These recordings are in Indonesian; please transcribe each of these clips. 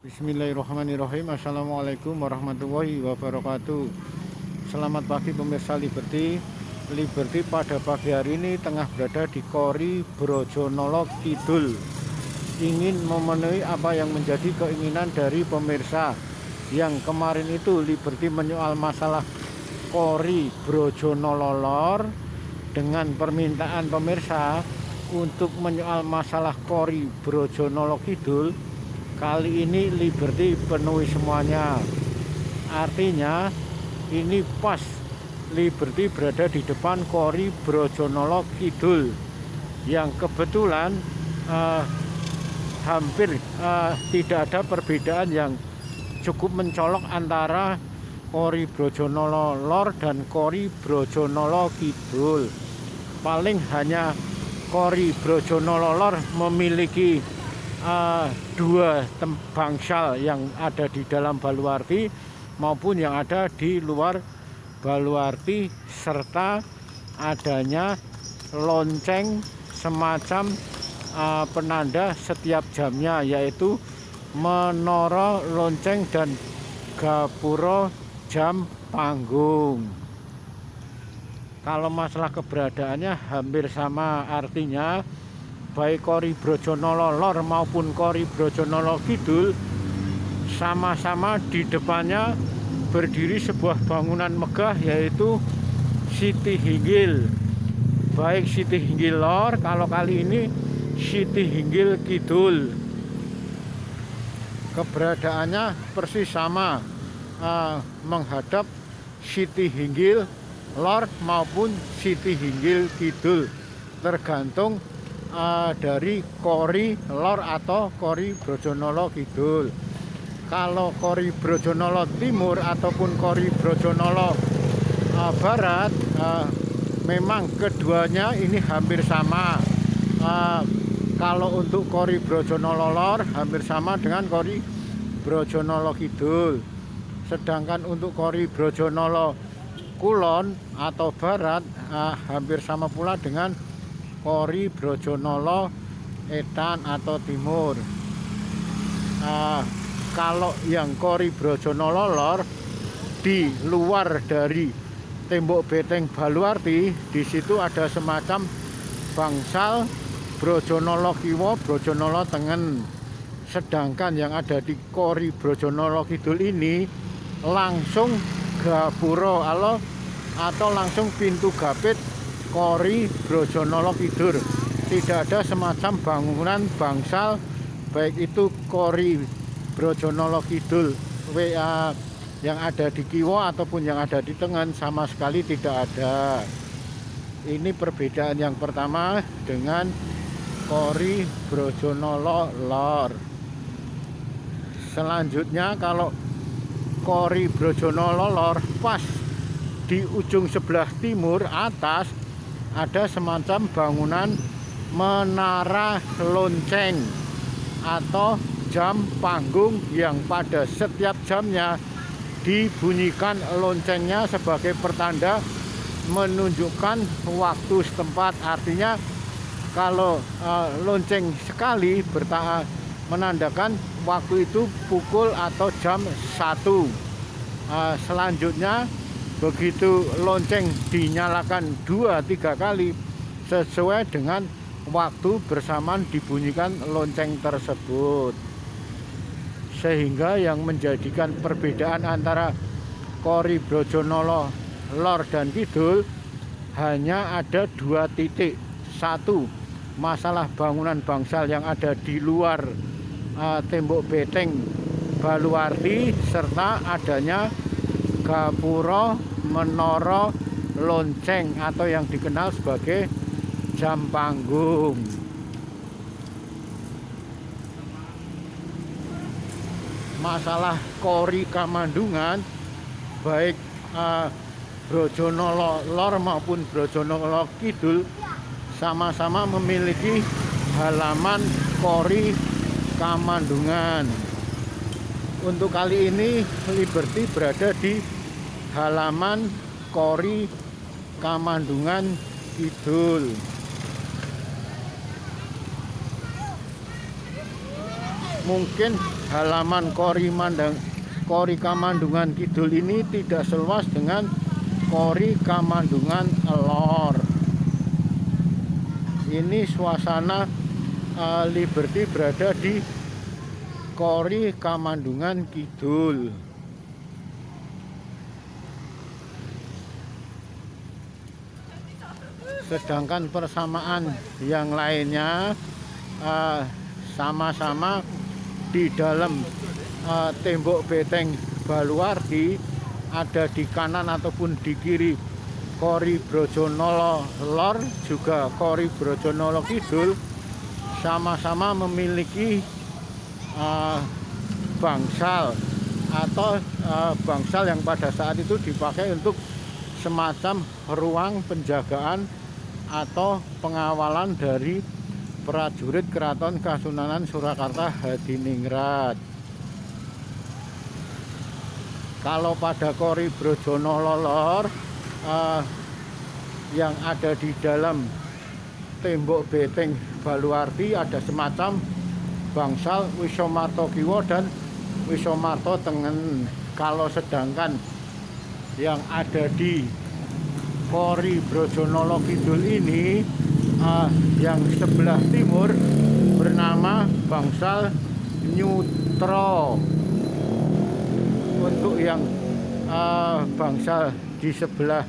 Bismillahirrahmanirrahim. Assalamualaikum warahmatullahi wabarakatuh. Selamat pagi pemirsa Liberty. Liberty pada pagi hari ini tengah berada di Kori Brojonolo Kidul. Ingin memenuhi apa yang menjadi keinginan dari pemirsa. Yang kemarin itu Liberty menyoal masalah Kori Brojonolo Lor, dengan permintaan pemirsa untuk menyoal masalah Kori Brojonolo Kidul. Kali ini Liberty penuhi semuanya. Artinya ini pas Liberty berada di depan Kori Brojonolo Kidul, yang kebetulan hampir tidak ada perbedaan yang cukup mencolok antara Kori Brojonolo Lor dan Kori Brojonolo Kidul. Paling hanya Kori Brojonolo Lor memiliki dua bangsal yang ada di dalam Baluarti maupun yang ada di luar Baluarti, serta adanya lonceng semacam penanda setiap jamnya, yaitu menara lonceng dan gapura jam panggung. Kalau masalah keberadaannya hampir sama, artinya baik Kori Brojonolo Lor maupun Kori Brojonolo Kidul sama-sama di depannya berdiri sebuah bangunan megah, yaitu Siti Hinggil. Baik Siti Hinggil Lor, kalau kali ini Siti Hinggil Kidul. Keberadaannya persis sama, menghadap Siti Hinggil Lor maupun Siti Hinggil Kidul, tergantung dari Kori Lor atau Kori Brojonolo Kidul. Kalau Kori Brojonolo Timur ataupun Kori Brojonolo Barat, memang keduanya ini hampir sama. Kalau untuk Kori Brojonolo Lor hampir sama dengan Kori Brojonolo Kidul. Sedangkan untuk Kori Brojonolo Kulon atau Barat hampir sama pula dengan Kori Brojonolo Etan atau Timur. Kalau yang Kori Brojonolo Lor, di luar dari tembok beteng Baluarti, di situ ada semacam bangsal Brojonolo Kiwo, Brojonolo Tengen. Sedangkan yang ada di Kori Brojonolo Kidul ini langsung gapura atau langsung pintu gapit Kori Brojonolo Kidul. Tidak ada semacam bangunan bangsal baik itu Kori Brojonolo Kidul yang ada di Kiwo ataupun yang ada di Tengen, sama sekali tidak ada. Ini perbedaan yang pertama dengan Kori Brojonolo Lor. Selanjutnya, kalau Kori Brojonolo Lor, pas di ujung sebelah timur atas ada semacam bangunan menara lonceng atau jam panggung, yang pada setiap jamnya dibunyikan loncengnya sebagai pertanda menunjukkan waktu setempat. Artinya kalau lonceng sekali menandakan waktu itu pukul atau jam 1. Selanjutnya, begitu lonceng dinyalakan 2-3 kali sesuai dengan waktu bersamaan dibunyikan lonceng tersebut. Sehingga yang menjadikan perbedaan antara Kori Brojonolo Lor dan Kidul hanya ada 2 titik. Satu, masalah bangunan bangsal yang ada di luar tembok beteng Baluarti, serta adanya gapura menara lonceng atau yang dikenal sebagai jam panggung. Masalah Kori Kamandungan, baik Brojonolo Lor maupun Brojonolo Kidul sama-sama memiliki halaman Kori Kamandungan. Untuk kali ini Liberty berada di halaman Kori Kamandungan Kidul. Mungkin halaman Kori Kamandungan Kidul ini tidak seluas dengan Kori Kamandungan Lor. Ini suasana Liberty berada di Kori Kamandungan Kidul. Sedangkan persamaan yang lainnya sama-sama di dalam tembok beteng Baluarti, ada di kanan ataupun di kiri Kori Brojonolo Lor, juga Kori Brojonolo Kidul, sama-sama memiliki bangsal atau bangsal yang pada saat itu dipakai untuk semacam ruang penjagaan atau pengawalan dari prajurit Keraton Kasunanan Surakarta Hadiningrat. Kalau pada Kori Brojonolo Lor yang ada di dalam tembok beteng Baluarti, ada semacam bangsal Wisomarto Kiwo dan Wisomarto Tengen. Kalau sedangkan yang ada di Kori Brojonolo Kidul ini yang sebelah timur bernama bangsal Nyutro. Untuk yang bangsal di sebelah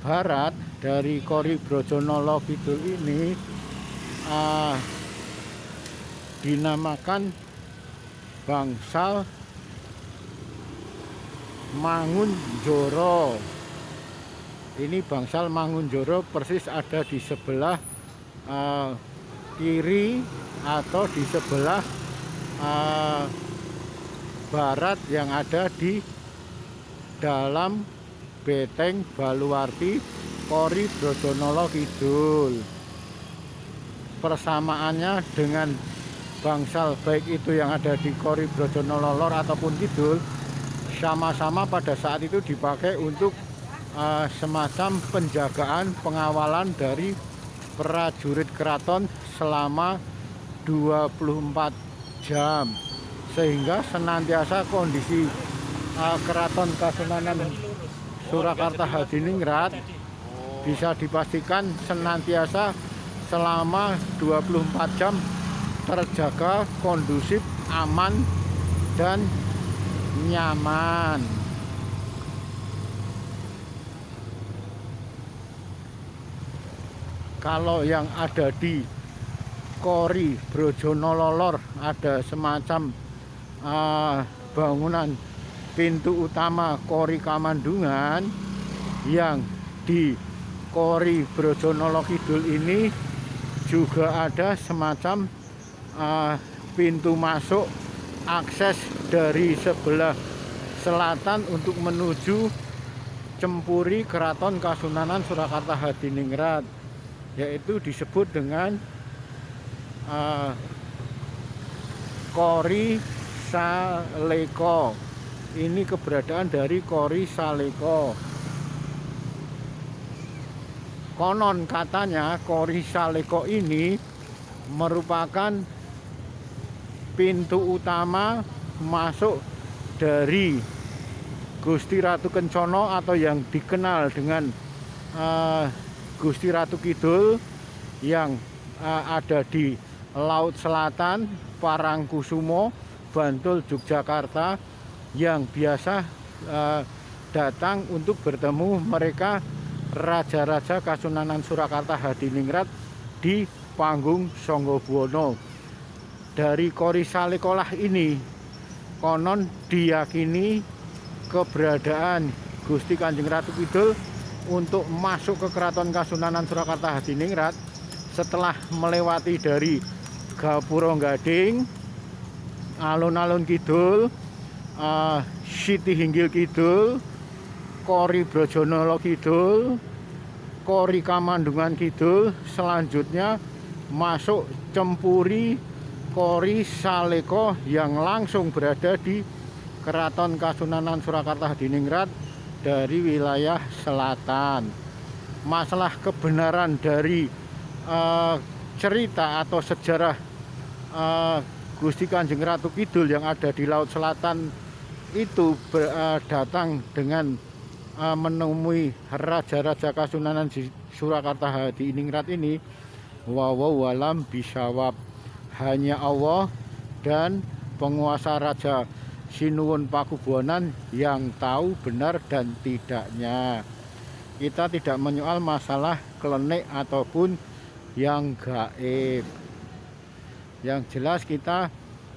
barat dari Kori Brojonolo Kidul ini dinamakan bangsal Mangunjoro. Ini bangsal Mangunjoro persis ada di sebelah kiri atau di sebelah barat yang ada di dalam beteng Baluarti Kori Brojonolo Kidul. Persamaannya dengan bangsal baik itu yang ada di Kori Brojonolo Lor ataupun Kidul, sama-sama pada saat itu dipakai untuk semacam penjagaan pengawalan dari prajurit keraton selama 24 jam, sehingga senantiasa kondisi Keraton Kasunanan Surakarta Hadiningrat bisa dipastikan senantiasa selama 24 jam terjaga kondusif, aman dan nyaman. Kalau yang ada di Kori Brojonolo Lor ada semacam bangunan pintu utama Kori Kamandungan, yang di Kori Brojonolo Kidul ini juga ada semacam pintu masuk akses dari sebelah selatan untuk menuju Cempuri Keraton Kasunanan Surakarta Hadiningrat, yaitu disebut dengan Kori Saleko. Ini keberadaan dari Kori Saleko. Konon katanya Kori Saleko ini merupakan pintu utama masuk dari Gusti Ratu Kencono atau yang dikenal dengan Gusti Ratu Kidul yang ada di Laut Selatan, Parangkusumo, Bantul, Yogyakarta, yang biasa datang untuk bertemu mereka raja-raja Kasunanan Surakarta Hadiningrat di panggung Sanggabuana. Dari Kori Salekolah ini konon diyakini keberadaan Gusti Kanjeng Ratu Kidul untuk masuk ke Keraton Kasunanan Surakarta Hadiningrat setelah melewati dari Gapura Gading, alun-alun Kidul, Siti Hinggil Kidul, Kori Brojonolo Kidul, Kori Kamandungan Kidul, selanjutnya masuk Cempuri Kori Saleko yang langsung berada di Keraton Kasunanan Surakarta Hadiningrat dari wilayah selatan. Masalah kebenaran dari cerita atau sejarah Gusti Kanjeng Ratu Kidul yang ada di Laut Selatan itu datang dengan menemui Raja-Raja Kasunanan di Surakarta Hadiningrat ini. Walau alam bisawab, hanya Allah dan penguasa Raja Sinuwun Pakubuwonan yang tahu benar dan tidaknya. Kita tidak menyoal masalah klenik ataupun yang gaib. Yang jelas kita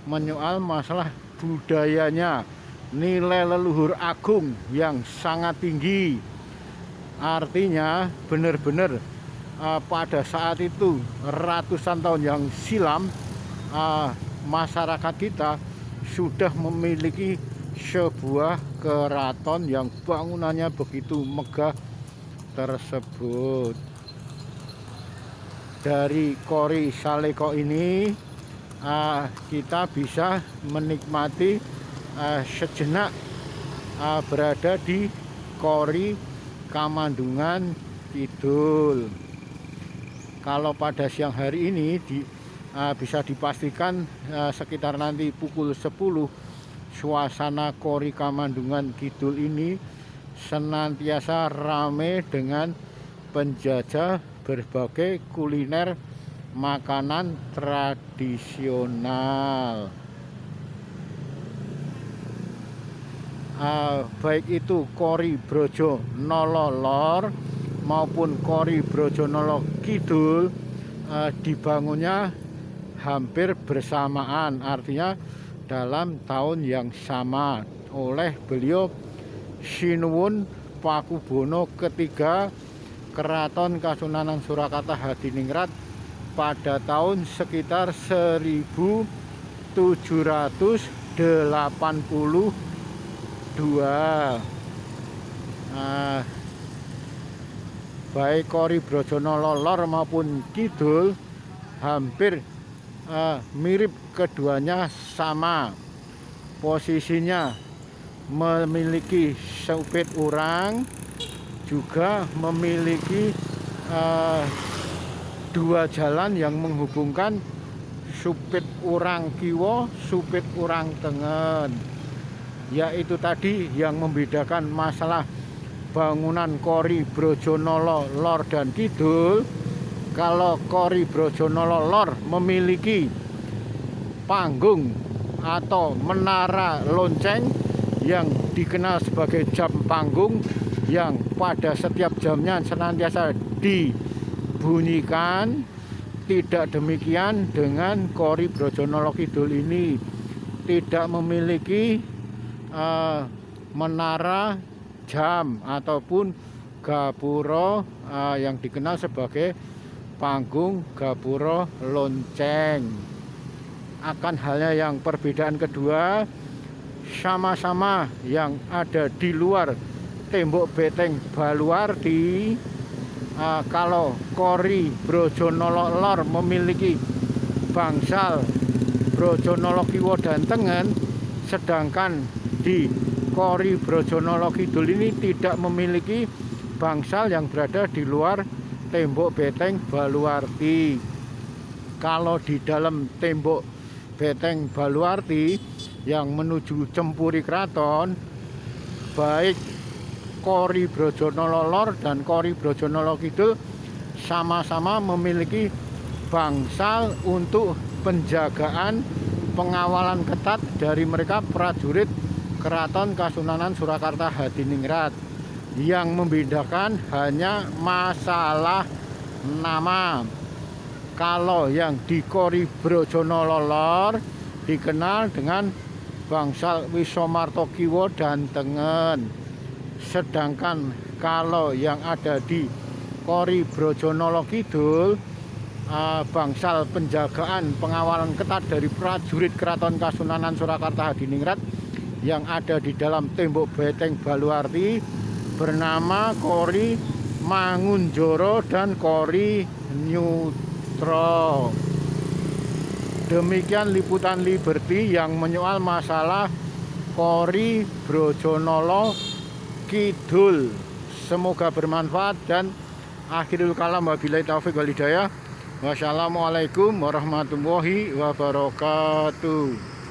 menyoal masalah budayanya, nilai leluhur agung yang sangat tinggi. Artinya benar-benar pada saat itu ratusan tahun yang silam masyarakat kita sudah memiliki sebuah keraton yang bangunannya begitu megah tersebut. Dari Kori Saleko ini kita bisa menikmati sejenak berada di Kori Kamandungan Kidul. Kalau pada siang hari ini bisa dipastikan sekitar nanti pukul 10 suasana Kori Kamandungan Kidul ini senantiasa ramai dengan penjajah berbagai kuliner makanan tradisional. Baik itu Kori Brojonolo Lor maupun Kori Brojonolo Kidul dibangunnya hampir bersamaan, artinya dalam tahun yang sama oleh beliau Sinuwun Pakubuwono ketiga Keraton Kasunanan Surakarta Hadiningrat pada tahun sekitar 1782. Baik Kori Brojonolo Lor maupun Kidul hampir mirip, keduanya sama posisinya, memiliki supit urang, juga memiliki dua jalan yang menghubungkan supit urang kiwa, supit urang tengen, yaitu tadi yang membedakan masalah bangunan Kori Brojonolo Lor dan Kidul. Kalau Kori Brojonolo Lor memiliki panggung atau menara lonceng yang dikenal sebagai jam panggung, yang pada setiap jamnya senantiasa dibunyikan. Tidak demikian dengan Kori Brojonolo Kidul ini, tidak memiliki menara jam ataupun gapura yang dikenal sebagai panggung gapura lonceng. Akan halnya yang perbedaan kedua, sama-sama yang ada di luar tembok beteng Baluarti. Kalau Kori Brojonolo Lor memiliki bangsal Brojonolo Kiwa dan Tengen, sedangkan di Kori Brojonolo Kidul ini tidak memiliki bangsal yang berada di luar tembok beteng Baluarti. Kalau di dalam tembok beteng Baluarti yang menuju Cempuri Kraton, baik Kori Brojonolo Lor dan Kori Brojonolo Kidul sama-sama memiliki bangsal untuk penjagaan, pengawalan ketat dari mereka prajurit Keraton Kasunanan Surakarta Hadiningrat. Yang membedakan hanya masalah nama. Kalau yang di Kori Brojonolo Lor dikenal dengan bangsal Wisomarto Kiwa dan Tengen, sedangkan kalau yang ada di Kori Brojonolo Kidul bangsal penjagaan, pengawalan ketat dari prajurit Keraton Kasunanan Surakarta Hadiningrat yang ada di dalam tembok beteng Baluarti bernama Kori Mangunjoro dan Kori Nyutro. Demikian liputan Liberty yang menyoal masalah Kori Brojonolo Kidul. Semoga bermanfaat dan akhirul kalam wabillahi taufiq wal hidayah. Wassalamualaikum warahmatullahi wabarakatuh.